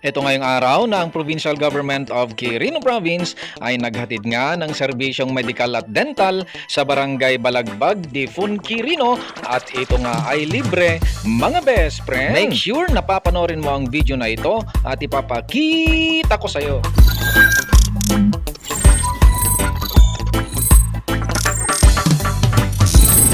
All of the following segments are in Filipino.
Ito ngayong araw na ang Provincial Government of Quirino Province ay naghatid nga ng serbisyong medikal at dental sa Barangay Balagbag, Difun, Quirino at ito nga ay libre mga best friend. Make sure na papanorin mo ang video na ito at ipapakita ko sa'yo.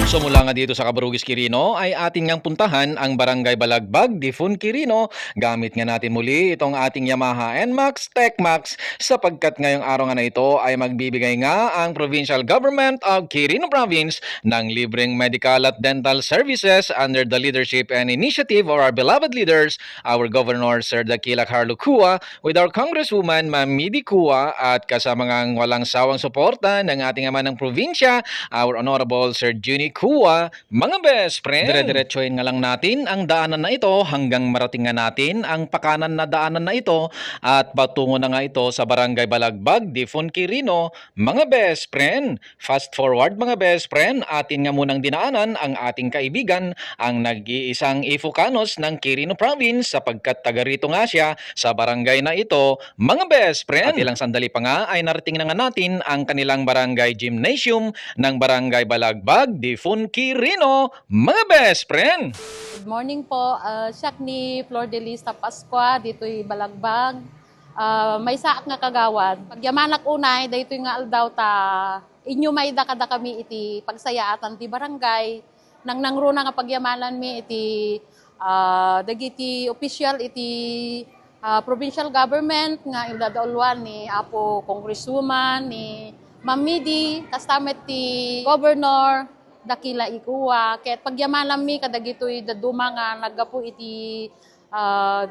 So mula nga dito sa Cabarugis, Quirino ay atin ngang puntahan ang Barangay Balagbag, Difun, Quirino. Gamit nga natin muli itong ating Yamaha NMAX, TechMax sapagkat ngayong araw nga na ito ay magbibigay nga ang Provincial Government of Quirino Province ng libreng medical at dental services under the leadership and initiative of our beloved leaders, our Governor Sir Daquila Carlo Cua, with our Congresswoman Ma'am Midi Cua at kasama ngang walang sawang suporta ng ating ama ng probinsya, our Honorable Sir Juni Cua, mga best friend. Dire-diretsuhin nga lang natin ang daanan na ito hanggang marating nga natin ang pakanan na daanan na ito at patungo na nga ito sa Barangay Balagbag, Difun, Quirino, mga best friend. Fast forward mga best friend, atin nga munang dinaanan ang ating kaibigan, ang nag-iisang Ifucanos ng Quirino Province sapagkat taga rito nga siya sa barangay na ito, mga best friend. At ilang sandali pa nga ay narating na nga natin ang kanilang barangay gymnasium ng Barangay Balagbag, Difun, Quirino, mga best friend. Good morning po. Siyak ni Flor de Lista Pascua, dito'y Balagbag. May saak nga kagawad. Pagyamanak unay, daytoy nga aldaw ta, inyo may dakada kami iti pagsayaatan ti barangay. Nang nangruna nga pagyamanan mi iti dagiti official iti provincial government nga ildadaulwan ni Apo Congresswoman ni Ma'am Midi, kastamet ti Governor Daquila Ikuwa. Ket pagyamanan mi kadagitoy daduma nga naggapu iti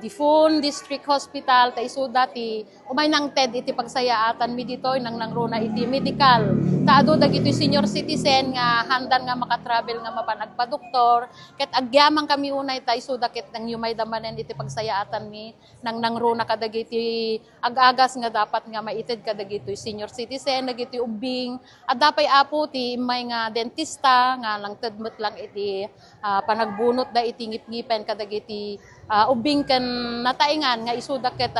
Difun District Hospital ta isuda ti umay nang TED iti pagsayaatan mi ditoy nang nangruna iti medical. Taado dagitoy senior citizen nga handan nga makatravel nga mapanagpa-doktor. Ket agyaman kami unay ta isuda ket nang yumay damanen iti pagsayaatan mi nang nangruna kadagiti ag-agas nga dapat nga maited kadagitoy senior citizen dagiti ubing at dapay apo ti may nga dentista nga lang tedmet lang iti panagbunot da iti ngip-ngipen kadagiti ubing ken nataingan nga isuda ket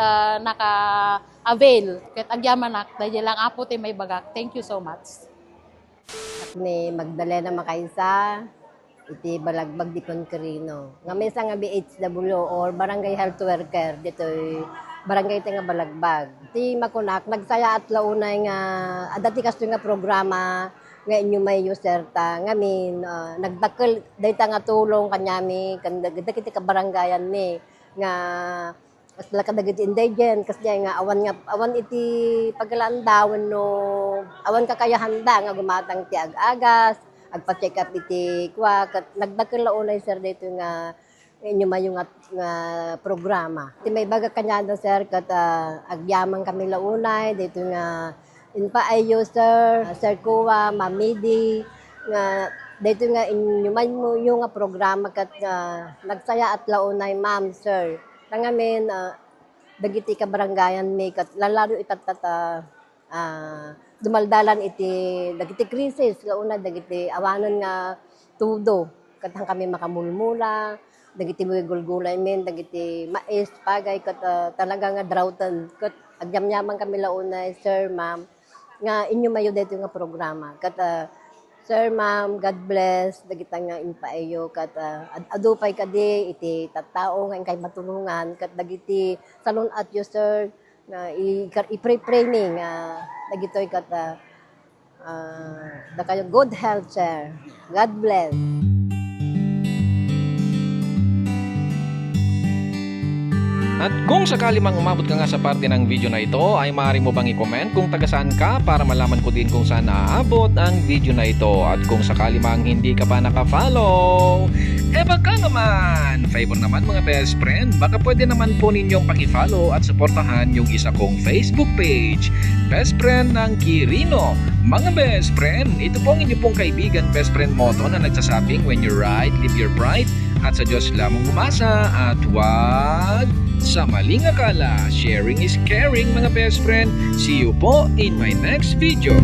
naka-avail ket agyamanak dahil lang apo ti may bagak. Thank you so much. Ni Magdalena Makaisa, iti Balagbag Difun Quirino. Nga may nga BHW or Barangay Health Worker dito'y Barangay nga Balagbag. Ti makunak, nagsaya at launay nga, adati kasto nga programa nga inyo may user ta. Ngamin, nagdakil, dayta nga tulong kanyami, dagiti ka barangayan ni, nga kasla kadagiti indigent kasi nga awan iti pagkalandawan no awan kakayahanda nga gumatang ti ag-agas agpa-check up iti kwa kat nagdakkel launay sir dito nga inyo mayo nga programa ti may baga kanyada sir kat agyaman kami launay dito nga inpaayo sir Kuwa Mamidi nga dito nga inyo mayo nga programa kat nagsaya at launay ma'am sir. Tangamin, dagiti ka barangayan mi kat lalaro itatata dumaldalan iti dagiti krisis launa dagiti awanon nga tudo katang kami makamulmula dagiti gulgulay men dagiti mais pagay kat talaga nga droughten kat agyamyaman kami launa sir ma'am nga inyo mayo dito nga programa kat sir, ma'am, God bless. Dagita nga inpaayo kat adupay kadi iti tattao nga kay matulungan kat dagiti salon at you sir nga i-pray-praying dagitoy kat da kayo good health sir. God bless. At kung sakali mang umabot ka nga sa parte ng video na ito, ay maaari mo bang i-comment kung taga saan ka para malaman ko din kung saan naaabot ang video na ito. At kung sakali mang hindi ka pa naka-follow, baka naman, favor naman mga best friend, baka pwede naman po ninyong paki-follow at suportahan yung isa kong Facebook page, Best Friend ng Quirino. Mga best friend, ito po ang inyong pong kaibigan Best Friend Moto na nagsasabing when you ride, live your pride, at sa Diyos lamang umasa at wag sa maling akala. Sharing is caring mga best friend. See you po in my next video.